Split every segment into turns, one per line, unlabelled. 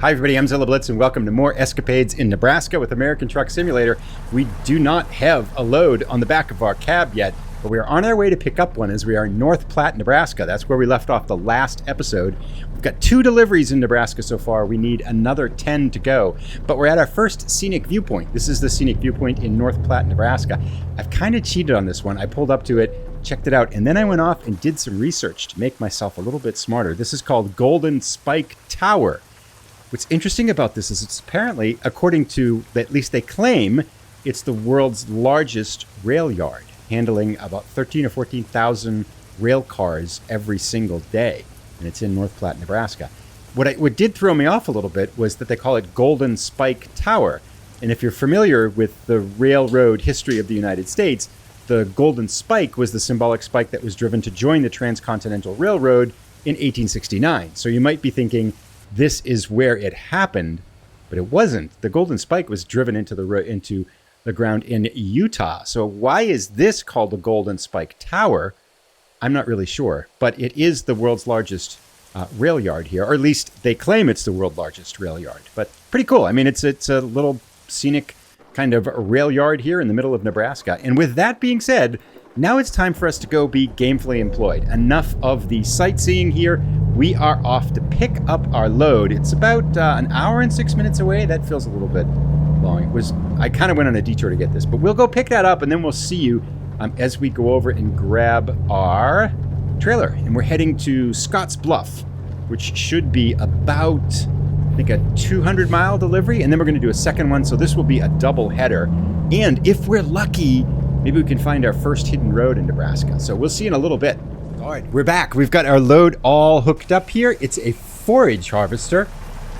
Hi everybody, I'm Zilla Blitz and welcome to more escapades in Nebraska with American Truck Simulator. We do not have a load on the back of our cab yet, but we are on our way to pick up one as we are in North Platte, Nebraska. That's where we left off the last episode. We've got 2 deliveries in Nebraska so far. We need another 10 to go, but we're at our first scenic viewpoint. This is the scenic viewpoint in North Platte, Nebraska. I've kind of cheated on this one. I pulled up to it, checked it out, and then I went off and did some research to make myself a little bit smarter. This is called Golden Spike Tower. What's interesting about this is it's apparently, according to, at least they claim, it's the world's largest rail yard, handling about 13 or 14,000 rail cars every single day. And it's in North Platte, Nebraska. What did throw me off a little bit was that they call it Golden Spike Tower. And if you're familiar with the railroad history of the United States, the Golden Spike was the symbolic spike that was driven to join the Transcontinental Railroad in 1869. So you might be thinking, this is where it happened, but it wasn't. The Golden Spike was driven into the ground in Utah. So why is this called the Golden Spike Tower? I'm not really sure, but it is the world's largest rail yard here, or at least they claim it's the world's largest rail yard. But pretty cool. I mean, it's a little scenic kind of rail yard here in the middle of Nebraska. And with that being said, now it's time for us to go be gainfully employed. Enough of the sightseeing here. We are off to pick up our load. It's about an hour and 6 minutes away. That feels a little bit long. I kind of went on a detour to get this, but we'll go pick that up and then we'll see you as we go over and grab our trailer. And we're heading to Scottsbluff, which should be about, I think, a 200-mile delivery. And then we're going to do a second one. So this will be a double header. And if we're lucky, maybe we can find our first hidden road in Nebraska. So we'll see you in a little bit. All right, we're back. We've got our load all hooked up here. It's a forage harvester.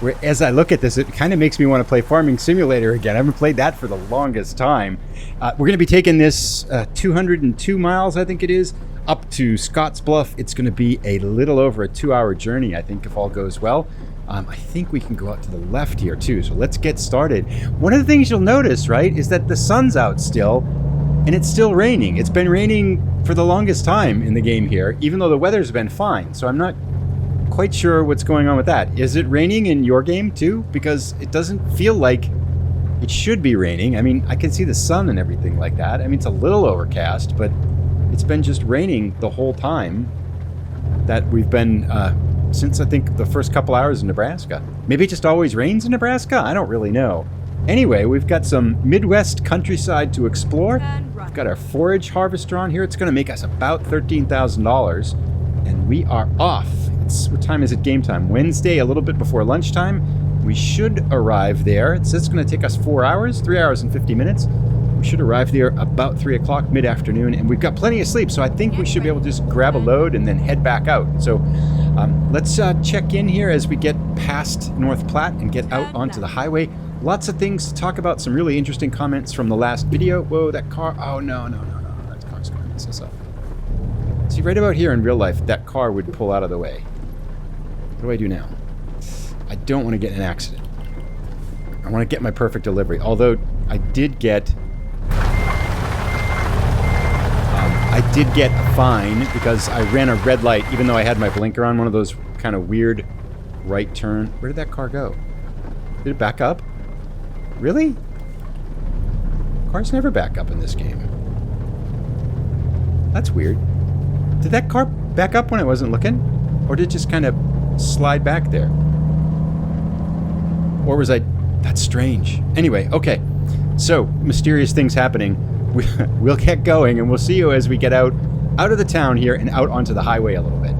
Where, as I look at this, it kind of makes me want to play Farming Simulator again. I haven't played that for the longest time. We're going to be taking this 202 miles, I think it is, up to Scottsbluff. It's going to be a little over a 2-hour journey, I think, if all goes well. I think we can go out to the left here, too. So let's get started. One of the things you'll notice, right, is that the sun's out still. And it's still raining. It's been raining for the longest time in the game here, even though the weather's been fine. So I'm not quite sure what's going on with that. Is it raining in your game too? Because it doesn't feel like it should be raining. I mean, I can see the sun and everything like that. I mean, it's a little overcast, but it's been just raining the whole time that we've been, since I think the first couple hours in Nebraska. Maybe it just always rains in Nebraska? I don't really know. Anyway, we've got some Midwest countryside to explore. We've got our forage harvester on here. It's going to make us about $13,000. And we are off. What time is it? Game time. Wednesday, a little bit before lunchtime. We should arrive there. It says it's going to take us 4 hours, 3 hours and 50 minutes. We should arrive there about 3 o'clock mid-afternoon. And we've got plenty of sleep, so I think we should be able to just grab a load and then head back out. So let's check in here as we get past North Platte and get out onto the highway. Lots of things to talk about, some really interesting comments from the last video. Whoa, that car, oh no, that car's going to mess us up. See, right about here in real life, that car would pull out of the way. What do I do now? I don't want to get in an accident. I want to get my perfect delivery, although I did get a fine because I ran a red light, even though I had my blinker on, one of those kind of weird right turn. Where did that car go? Did it back up? Really? Cars never back up in this game. That's weird. Did that car back up when I wasn't looking? Or did it just kind of slide back there? Or was I... That's strange. Anyway, okay. So, mysterious things happening. We'll get going and we'll see you as we get out of the town here and out onto the highway a little bit.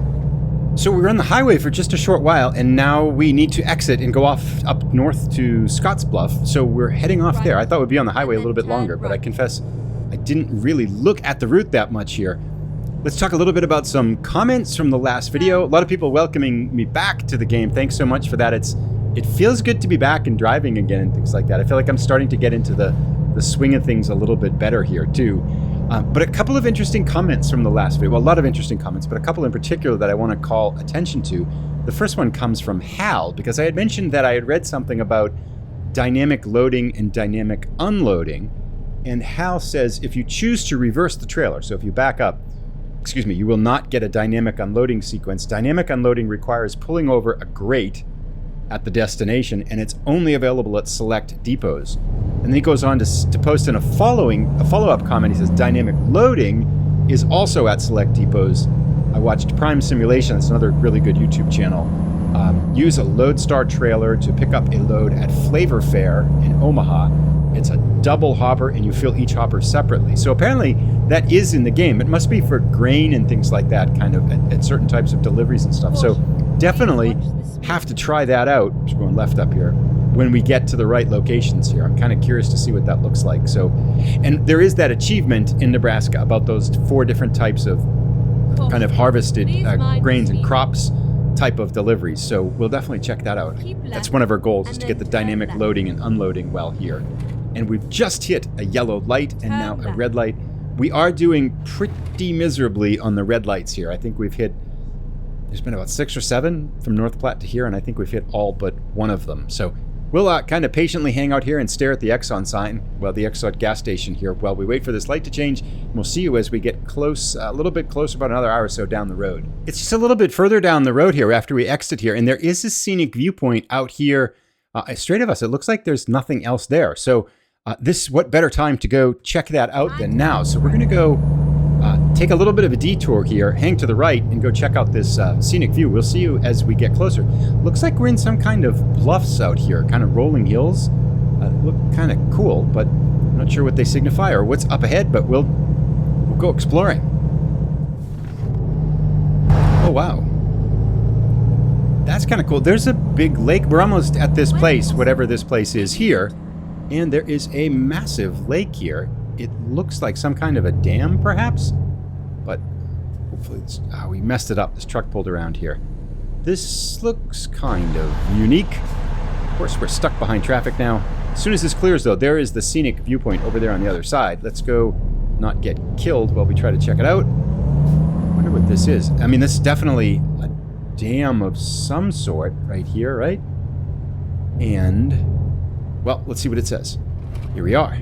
So we were on the highway for just a short while, and now we need to exit and go off up north to Scottsbluff. So we're heading off there. I thought we'd be on the highway a little bit longer, but I confess I didn't really look at the route that much here. Let's talk a little bit about some comments from the last video. A lot of people welcoming me back to the game. Thanks so much for that. It feels good to be back and driving again and things like that. I feel like I'm starting to get into the swing of things a little bit better here too. But a couple of interesting comments from the last video. Well, a lot of interesting comments, but a couple in particular that I want to call attention to. The first one comes from Hal, because I had mentioned that I had read something about dynamic loading and dynamic unloading. And Hal says if you choose to reverse the trailer, so if you back up, you will not get a dynamic unloading sequence. Dynamic unloading requires pulling over a grate at the destination, and it's only available at select depots. And then he goes on to post in a follow-up comment. He says dynamic loading is also at select depots. I watched Prime Simulation, that's another really good YouTube channel, use a Lodestar trailer to pick up a load at Flavor Fair in Omaha. It's a double hopper, and you fill each hopper separately. So apparently that is in the game. It must be for grain and things like that, kind of at certain types of deliveries and stuff. So definitely have to try that out. I'm just going left up here. When we get to the right locations here, I'm kind of curious to see what that looks like. So, and there is that achievement in Nebraska about those 4 different types of kind of harvested grains and crops type of deliveries. So we'll definitely check that out. That's one of our goals, is to get the dynamic loading and unloading well here. And we've just hit a yellow light and now a red light. We are doing pretty miserably on the red lights here. I think we've hit, there's been about 6 or 7 from North Platte to here, and I think we've hit all but one of them. So we'll kind of patiently hang out here and stare at the Exxon sign, well, the Exxon gas station here, while we wait for this light to change. And we'll see you as we get close, a little bit closer, about another hour or so down the road. It's just a little bit further down the road here after we exit here, and there is a scenic viewpoint out here straight of us. It looks like there's nothing else there. So what better time to go check that out than now? So we're going to go take a little bit of a detour here, hang to the right, and go check out this scenic view. We'll see you as we get closer. Looks like we're in some kind of bluffs out here, kind of rolling hills. Look kind of cool, but I'm not sure what they signify or what's up ahead, but we'll go exploring. Oh, wow. That's kind of cool. There's a big lake. We're almost at this place, whatever this place is here. And there is a massive lake here. It looks like some kind of a dam, perhaps? But hopefully we messed it up. This truck pulled around here. This looks kind of unique. Of course, we're stuck behind traffic now. As soon as this clears, though, there is the scenic viewpoint over there on the other side. Let's go not get killed while we try to check it out. I wonder what this is. I mean, this is definitely a dam of some sort right here, right? And well, let's see what it says. Here we are.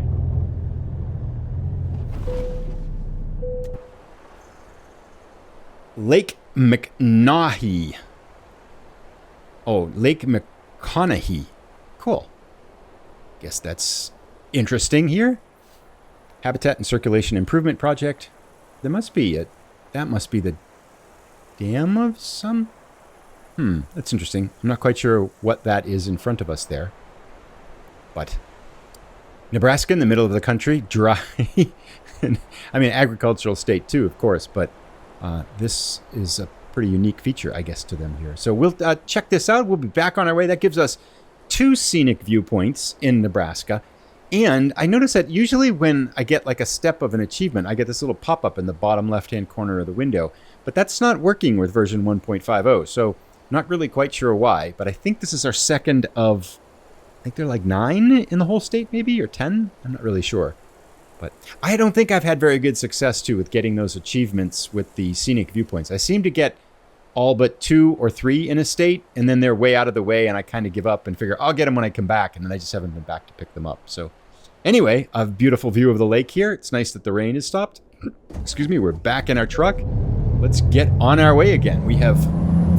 Lake McNaughey. Oh, Lake McConaughey. Cool. Guess that's interesting here. Habitat and Circulation Improvement Project. That must be the dam of some... that's interesting. I'm not quite sure what that is in front of us there. But Nebraska in the middle of the country, dry. I mean, agricultural state too, of course, but this is a pretty unique feature, I guess, to them here. So we'll check this out. We'll be back on our way. That gives us 2 scenic viewpoints in Nebraska. And I notice that usually when I get like a step of an achievement, I get this little pop-up in the bottom left-hand corner of the window. But that's not working with version 1.50, so not really quite sure why. But I think this is our second of... I think they're like 9 in the whole state, maybe, or 10. I'm not really sure. But I don't think I've had very good success, too, with getting those achievements with the scenic viewpoints. I seem to get all but 2 or 3 in a state, and then they're way out of the way, and I kind of give up and figure, I'll get them when I come back, and then I just haven't been back to pick them up. So anyway, a beautiful view of the lake here. It's nice that the rain has stopped. Excuse me, we're back in our truck. Let's get on our way again. We have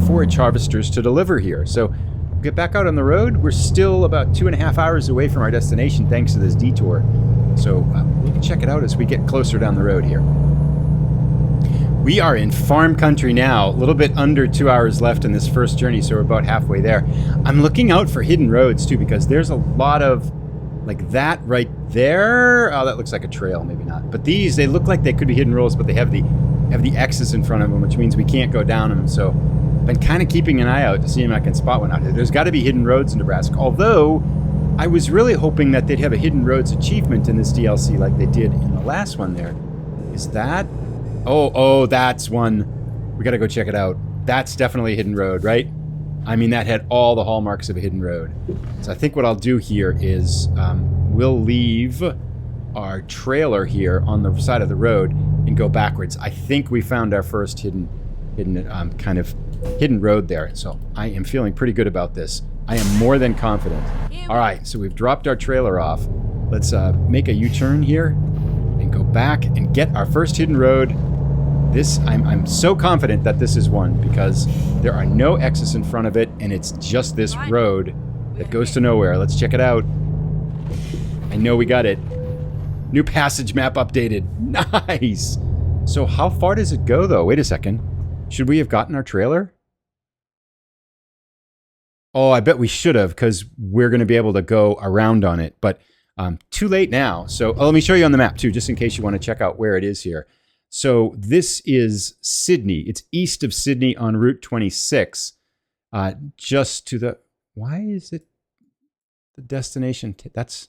forage harvesters to deliver here. So get back out on the road. We're still about 2.5 hours away from our destination thanks to this detour. So we can check it out as we get closer down the road here. We are in farm country now, a little bit under 2 hours left in this first journey, so we're about halfway there. I'm looking out for hidden roads too, because there's a lot of, like that right there. Oh, that looks like a trail, maybe not. But these, they look like they could be hidden roads, but they have the X's in front of them, which means we can't go down them. So I've been kind of keeping an eye out to see if I can spot one out here. There's got to be hidden roads in Nebraska, although I was really hoping that they'd have a hidden roads achievement in this DLC like they did in the last one there. Is that? Oh, that's one. We got to go check it out. That's definitely a hidden road, right? I mean, that had all the hallmarks of a hidden road. So I think what I'll do here is we'll leave our trailer here on the side of the road and go backwards. I think we found our first hidden road there. So I am feeling pretty good about this. I am more than confident. All right, so we've dropped our trailer off. Let's make a U-turn here and go back and get our first hidden road. This, I'm so confident that this is one because there are no X's in front of it and it's just this road that goes to nowhere. Let's check it out. I know we got it. New passage map updated. Nice. So how far does it go though? Wait a second. Should we have gotten our trailer? Oh, I bet we should have because we're going to be able to go around on it. But too late now. So let me show you on the map too, just in case you want to check out where it is here. So this is Sydney. It's east of Sydney on Route 26. Just to the... Why is it the destination? That's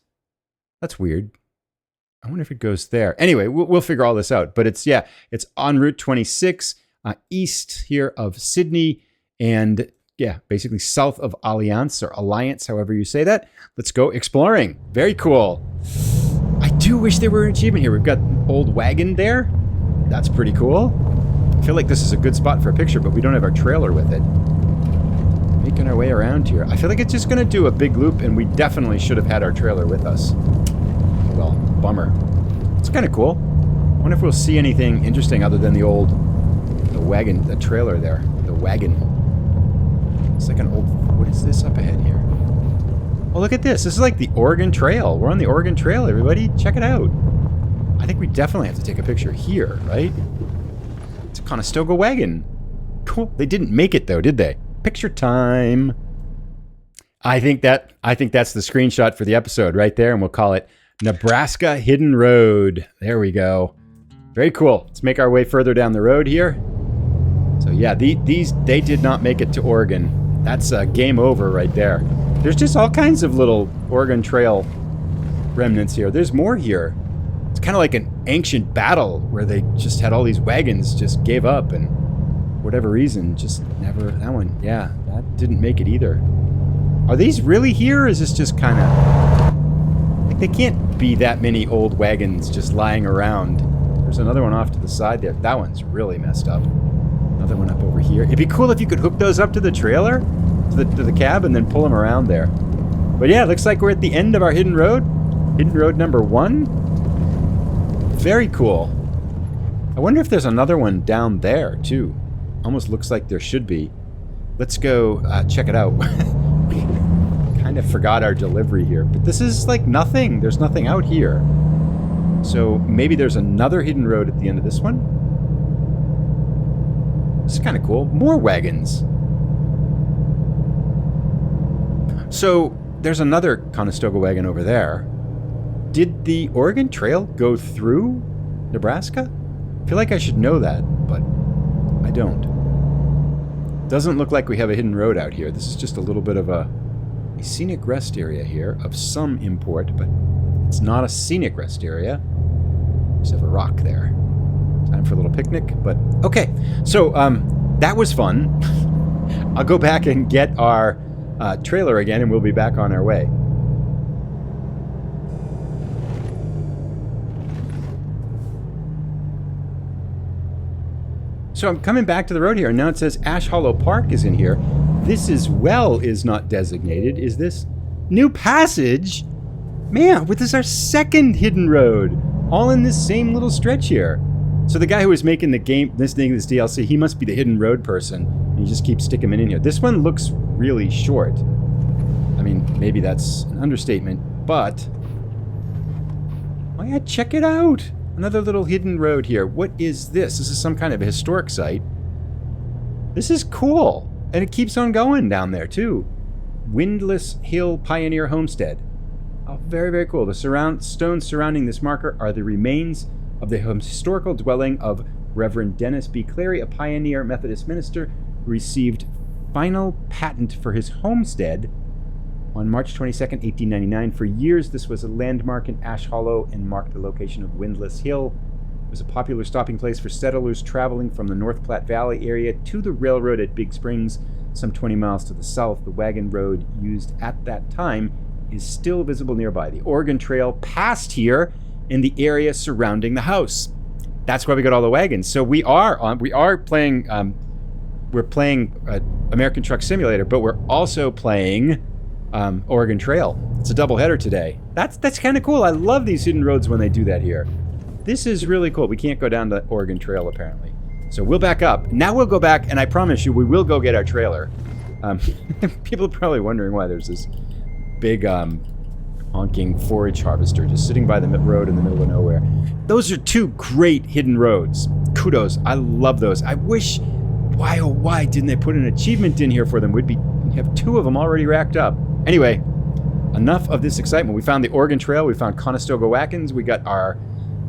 weird. I wonder if it goes there. Anyway, we'll figure all this out. But it's, yeah, it's on Route 26, east here of Sydney. And yeah, basically south of Alliance or Alliance, however you say that. Let's go exploring. Very cool. I do wish there were an achievement here. We've got an old wagon there. That's pretty cool. I feel like this is a good spot for a picture, but we don't have our trailer with it. Making our way around here. I feel like it's just going to do a big loop, and we definitely should have had our trailer with us. Well, bummer. It's kind of cool. I wonder if we'll see anything interesting other than the wagon, the trailer there. The wagon. It's like an old... What is this up ahead here? Oh, look at this. This is like the Oregon Trail. We're on the Oregon Trail, everybody. Check it out. I think we definitely have to take a picture here, right? It's a Conestoga wagon. Cool. They didn't make it though, did they? Picture time. I think that's the screenshot for the episode right there, and we'll call it Nebraska Hidden Road. There we go. Very cool. Let's make our way further down the road here. So yeah, they did not make it to Oregon. That's game over right there. There's just all kinds of little Oregon Trail remnants here. There's more here. It's kind of like an ancient battle where they just had all these wagons, just gave up, and for whatever reason, just never... That one, yeah, that didn't make it either. Are these really here, or is this just kind of... Like, they can't be that many old wagons just lying around. There's another one off to the side there. That one's really messed up. Another one up over here. It'd be cool if you could hook those up to the trailer, to the cab, and then pull them around there. But yeah, it looks like we're at the end of our hidden road. Hidden road number 1. Very cool. I wonder if there's another one down there, too. Almost looks like there should be. Let's go check it out. We kind of forgot our delivery here, but this is like nothing. There's nothing out here. So maybe there's another hidden road at the end of this one. This is kind of cool. More wagons. So there's another Conestoga wagon over there. Did the Oregon Trail go through Nebraska? I feel like I should know that, but I don't. Doesn't look like we have a hidden road out here. This is just a little bit of a scenic rest area here of some import, but it's not a scenic rest area. Just have a rock there. Time for a little picnic, but okay. So that was fun. I'll go back and get our trailer again, and we'll be back on our way. So I'm coming back to the road here, and now it says Ash Hollow Park is in here. This as well is not designated. Is this new passage? Man, this is our second hidden road, all in this same little stretch here. So the guy who was making the game, this DLC, he must be the hidden road person, and you just keep sticking him in here. This one looks really short. I mean, maybe that's an understatement, but... Oh yeah, check it out! Another little hidden road here. What is this? This is some kind of a historic site. This is cool. And it keeps on going down there, too. Windless Hill Pioneer Homestead. Oh, very, very cool. The stones surrounding this marker are the remains of the historical dwelling of Reverend Dennis B. Clary, a pioneer Methodist minister who received final patent for his homestead on March 22nd, 1899. For years, this was a landmark in Ash Hollow and marked the location of Windless Hill. It was a popular stopping place for settlers traveling from the North Platte Valley area to the railroad at Big Springs, some 20 miles to the south. The wagon road used at that time is still visible nearby. The Oregon Trail passed here in the area surrounding the house. That's why we got all the wagons. So we are playing American Truck Simulator, but we're also playing Oregon Trail. It's a double header today. That's kind of cool. I love these hidden roads when they do that here. This is really cool. We can't go down the Oregon Trail apparently. So we'll back up. Now we'll go back, and I promise you, we will go get our trailer. People are probably wondering why there's this big honking forage harvester just sitting by the road in the middle of nowhere. Those are two great hidden roads. Kudos. I love those. I wish, why oh why didn't they put an achievement in here for them? We'd have two of them already racked up. Anyway, enough of this excitement. We found the Oregon Trail. We found Conestoga Watkins. We got our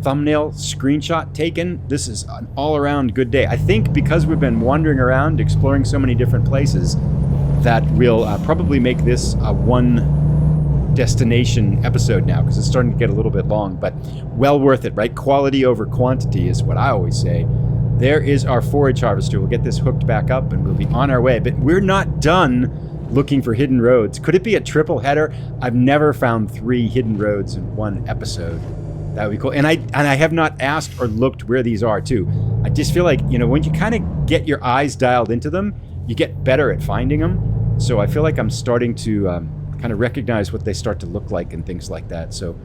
thumbnail screenshot taken. This is an all-around good day. I think because we've been wandering around, exploring so many different places, that we'll probably make this a one destination episode now, because it's starting to get a little bit long, but well worth it, right? Quality over quantity is what I always say. There is our forage harvester. We'll get this hooked back up and we'll be on our way, but we're not done looking for hidden roads. Could it be a triple header? I've never found 3 hidden roads in one episode. That would be cool. And I have not asked or looked where these are too. I just feel like, you know, when you kind of get your eyes dialed into them, you get better at finding them. So I feel like I'm starting to kind of recognize what they start to look like and things like that. So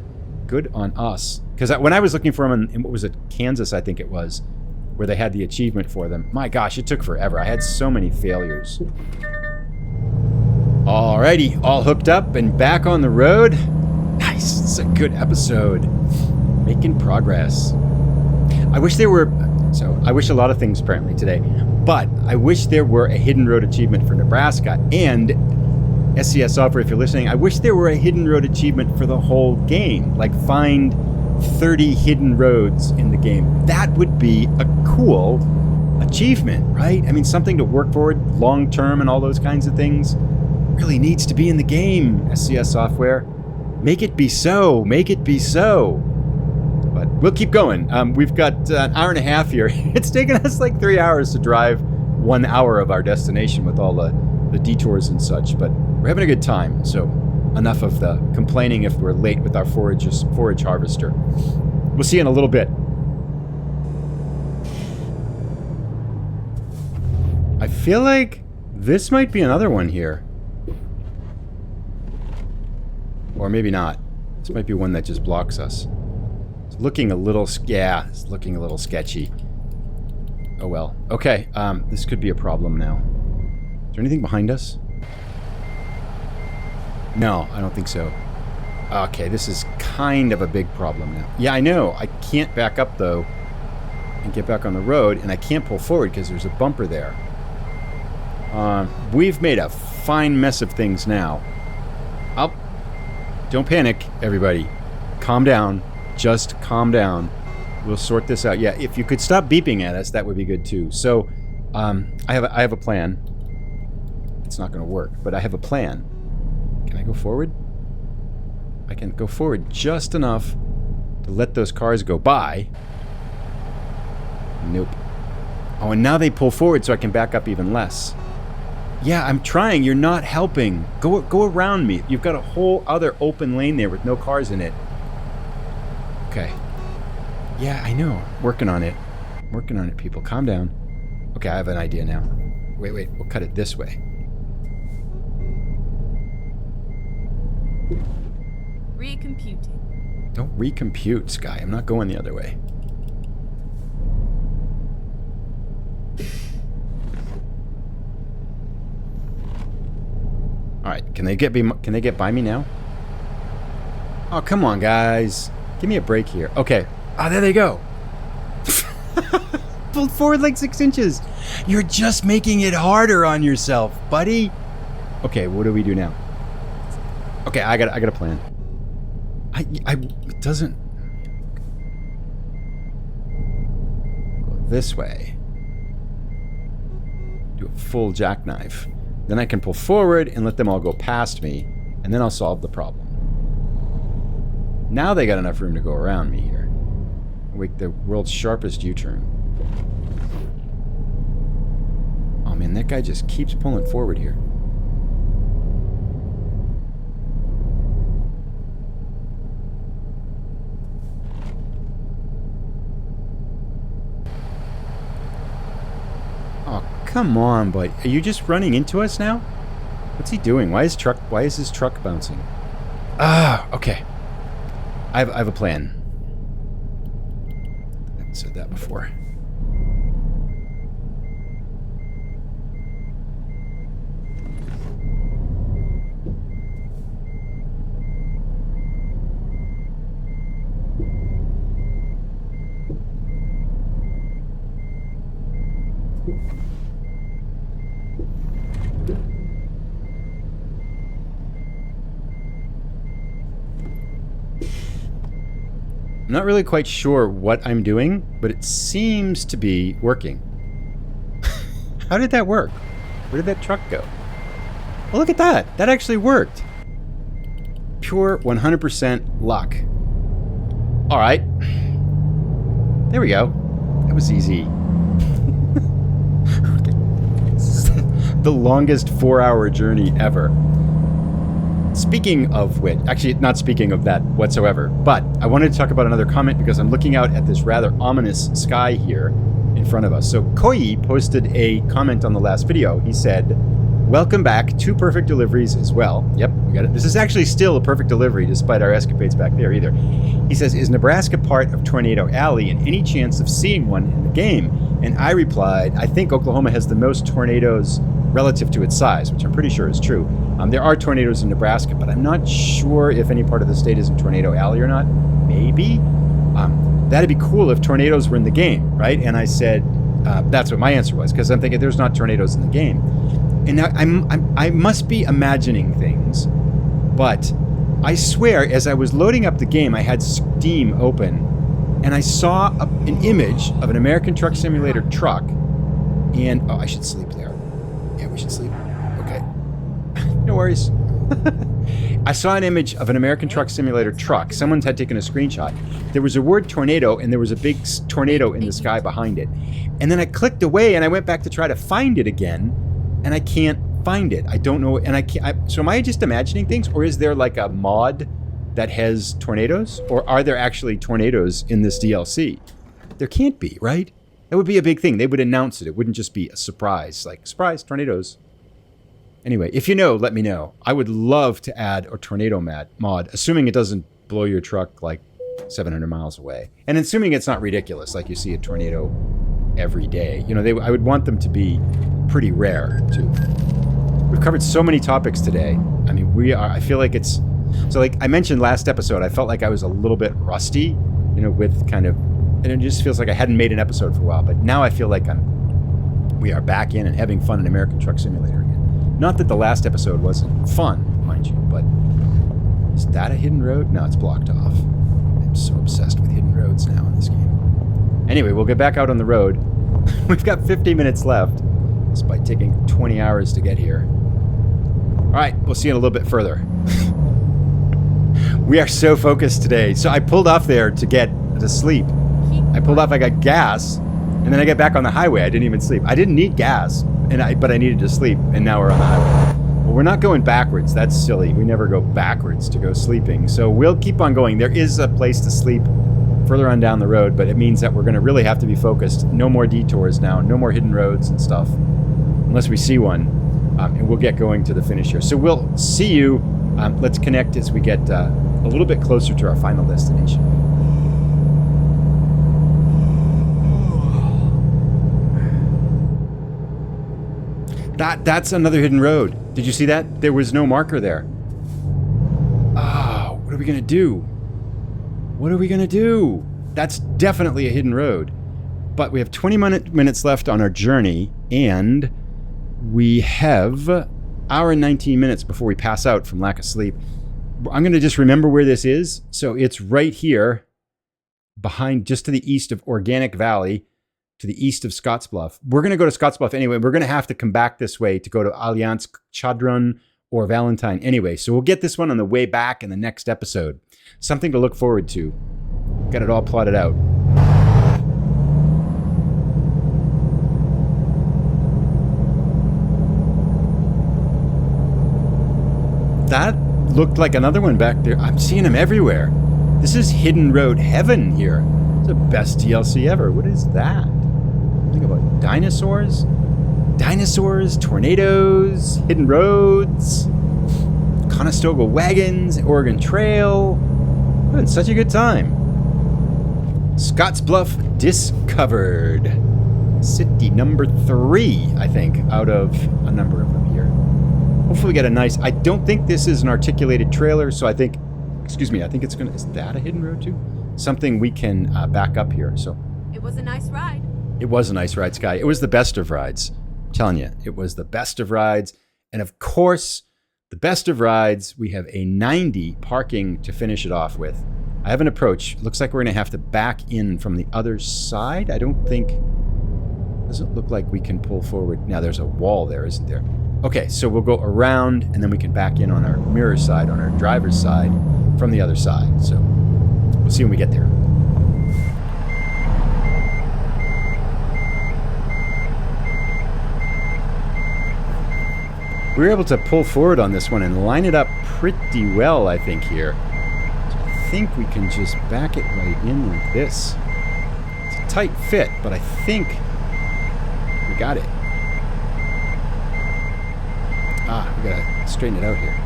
good on us. Because when I was looking for them in what was it, Kansas, I think it was, where they had the achievement for them. My gosh, it took forever. I had so many failures. Alrighty, all hooked up and back on the road. Nice, it's a good episode. Making progress. I wish there were, so I wish a lot of things apparently today, but I wish there were a hidden road achievement for Nebraska, and SCS Software, if you're listening, I wish there were a hidden road achievement for the whole game, like find 30 hidden roads in the game. That would be a cool achievement, right? I mean, something to work forward long term and all those kinds of things really needs to be in the game, SCS Software. Make it be so. Make it be so. But we'll keep going. We've got an hour and a half here. It's taken us like 3 hours to drive 1 hour of our destination with all the detours and such, but we're having a good time. So enough of the complaining if we're late with our forage harvester. We'll see you in a little bit. I feel like this might be another one here. Or maybe not. This might be one that just blocks us. It's looking a little, yeah, it's looking a little sketchy. Oh well. Okay, this could be a problem now. Is there anything behind us? No, I don't think so. Okay, this is kind of a big problem now. Yeah, I know. I can't back up, though, and get back on the road, and I can't pull forward because there's a bumper there. We've made a fine mess of things now. Don't panic, everybody. Calm down. Just calm down. We'll sort this out. Yeah, if you could stop beeping at us, that would be good too. So, I have a plan. It's not going to work, but I have a plan. Can I go forward? I can go forward just enough to let those cars go by. Nope. Oh, and now they pull forward so I can back up even less. Yeah, I'm trying. You're not helping. Go around me. You've got a whole other open lane there with no cars in it. Okay. Yeah, I know. Working on it. Working on it, people. Calm down. Okay, I have an idea now. Wait. We'll cut it this way.
Recomputing.
Don't recompute, Sky. I'm not going the other way. All right, can they get by me now? Oh, come on, guys. Give me a break here. Okay. Ah, there they go. Pulled forward like 6 inches. You're just making it harder on yourself, buddy. Okay, what do we do now? Okay, I got a plan. It doesn't go this way. Do a full jackknife. Then I can pull forward and let them all go past me, and then I'll solve the problem. Now they got enough room to go around me here. Make the world's sharpest U-turn. Oh man, that guy just keeps pulling forward here. Oh, come on, bud. Are you just running into us now? What's he doing? Why is his truck bouncing? Ah, okay. I have a plan. I haven't said that before. I'm not really quite sure what I'm doing, but it seems to be working. How did that work? Where did that truck go? Oh, look at that. That actually worked. Pure 100% luck. All right. There we go. That was easy. Okay. The longest 4-hour journey ever. Speaking of which, actually not speaking of that whatsoever, but I wanted to talk about another comment because I'm looking out at this rather ominous sky here in front of us. So Koyi posted a comment on the last video. He said, "Welcome back, 2 perfect deliveries as well." Yep, we got it. This is actually still a perfect delivery despite our escapades back there either. He says, "Is Nebraska part of Tornado Alley and any chance of seeing one in the game?" And I replied, "I think Oklahoma has the most tornadoes relative to its size," which I'm pretty sure is true. There are tornadoes in Nebraska, but I'm not sure if any part of the state is in Tornado Alley or not. Maybe. That'd be cool if tornadoes were in the game, right? And I said, that's what my answer was, because I'm thinking there's not tornadoes in the game. And now I must be imagining things, but I swear, as I was loading up the game, I had Steam open, and I saw an image of an American Truck Simulator truck, and, oh, I should sleep there. Yeah, we should sleep. Okay. No worries. I saw an image of an American Truck Simulator truck. Someone had taken a screenshot. There was a word tornado, and there was a big tornado in the sky behind it. And then I clicked away, and I went back to try to find it again, and I can't find it. I don't know, and I can't. So am I just imagining things, or is there like a mod that has tornadoes, or are there actually tornadoes in this DLC? There can't be, right? That would be a big thing. They would announce it. It wouldn't just be a surprise, like, surprise, tornadoes. Anyway, if you know, let me know. I would love to add a tornado mod, assuming it doesn't blow your truck like 700 miles away. And assuming it's not ridiculous, like you see a tornado every day. You know, I would want them to be pretty rare, too. We've covered so many topics today. I mean, I feel like it's... So, like I mentioned last episode, I felt like I was a little bit rusty, you know, with kind of... And it just feels like I hadn't made an episode for a while. But now I feel like we are back in and having fun in American Truck Simulator again. Not that the last episode wasn't fun, mind you, but is that a hidden road? No, it's blocked off. I'm so obsessed with hidden roads now in this game. Anyway, we'll get back out on the road. We've got 50 minutes left, despite taking 20 hours to get here. All right, we'll see you in a little bit further. We are so focused today. So I pulled off there to sleep. I pulled off, I got gas, and then I got back on the highway. I didn't even sleep. I didn't need gas. But I needed to sleep, and now we're on the highway. Well, we're not going backwards. That's silly. We never go backwards to go sleeping. So we'll keep on going. There is a place to sleep further on down the road, but it means that we're going to really have to be focused. No more detours now. No more hidden roads and stuff, unless we see one. And we'll get going to the finish here. So we'll see you. Let's connect as we get a little bit closer to our final destination. That's another hidden road. Did you see that? There was no marker there. Oh, what are we going to do? What are we going to do? That's definitely a hidden road. But we have 20 minutes left on our journey, and we have an hour and 19 minutes before we pass out from lack of sleep. I'm going to just remember where this is. So it's right here, behind, just to the east of Organic Valley, to the east of Scottsbluff. We're going to go to Scottsbluff anyway. We're going to have to come back this way to go to Alliance, Chadron, or Valentine anyway. So we'll get this one on the way back in the next episode. Something to look forward to. Got it all plotted out. That looked like another one back there. I'm seeing them everywhere. This is hidden road heaven here. It's the best DLC ever. What is that? Think about dinosaurs? Dinosaurs, tornadoes, hidden roads, Conestoga wagons, Oregon Trail. We're having such a good time. Scottsbluff discovered. City number 3, I think, out of a number of them here. Hopefully we get a nice... I don't think this is an articulated trailer, so I think... Excuse me, I think it's going to... Is that a hidden road too? Something we can back up here, so...
It was a nice ride.
It was a nice ride, Sky. It was the best of rides. I'm telling you, it was the best of rides. And of course, the best of rides, we have a 90 parking to finish it off with. I have an approach. Looks like we're going to have to back in from the other side. I don't think... Doesn't look like we can pull forward. Now, there's a wall there, isn't there? Okay, so we'll go around, and then we can back in on our mirror side, on our driver's side, from the other side. So we'll see when we get there. We were able to pull forward on this one and line it up pretty well, I think, here. So I think we can just back it right in like this. It's a tight fit, but I think we got it. We gotta straighten it out here.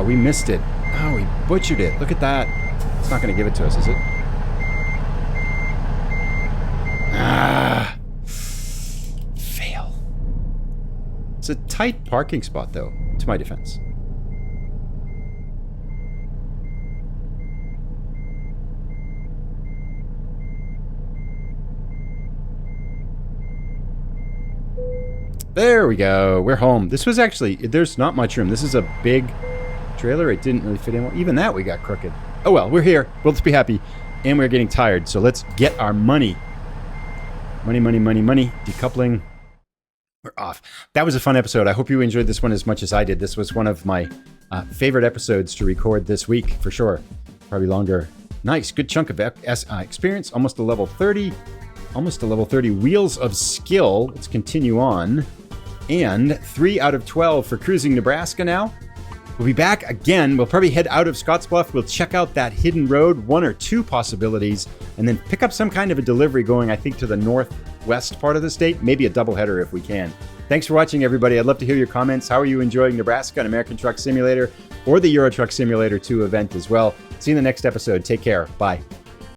We missed it. We butchered it. Look at that. It's not gonna give it to us, is it? Fail. It's a tight parking spot, though, to my defense. There we go. We're home. This was actually... There's not much room. This is a big trailer. It didn't really fit in well. Even that we got crooked. Oh well, we're here. Well, let's be happy. And we're getting tired. So let's get our money. Money, money, money, money. Decoupling. We're off. That was a fun episode. I hope you enjoyed this one as much as I did. This was one of my favorite episodes to record this week, for sure. Probably longer. Nice. Good chunk of experience. Almost a level 30. Almost a level 30. Wheels of skill. Let's continue on. And 3 out of 12 for Cruising Nebraska now. We'll be back again. We'll probably head out of Scottsbluff. We'll check out that hidden road, 1 or 2 possibilities, and then pick up some kind of a delivery going, I think, to the northwest part of the state. Maybe a doubleheader if we can. Thanks for watching, everybody. I'd love to hear your comments. How are you enjoying Nebraska and American Truck Simulator or the Euro Truck Simulator 2 event as well? See you in the next episode. Take care. Bye.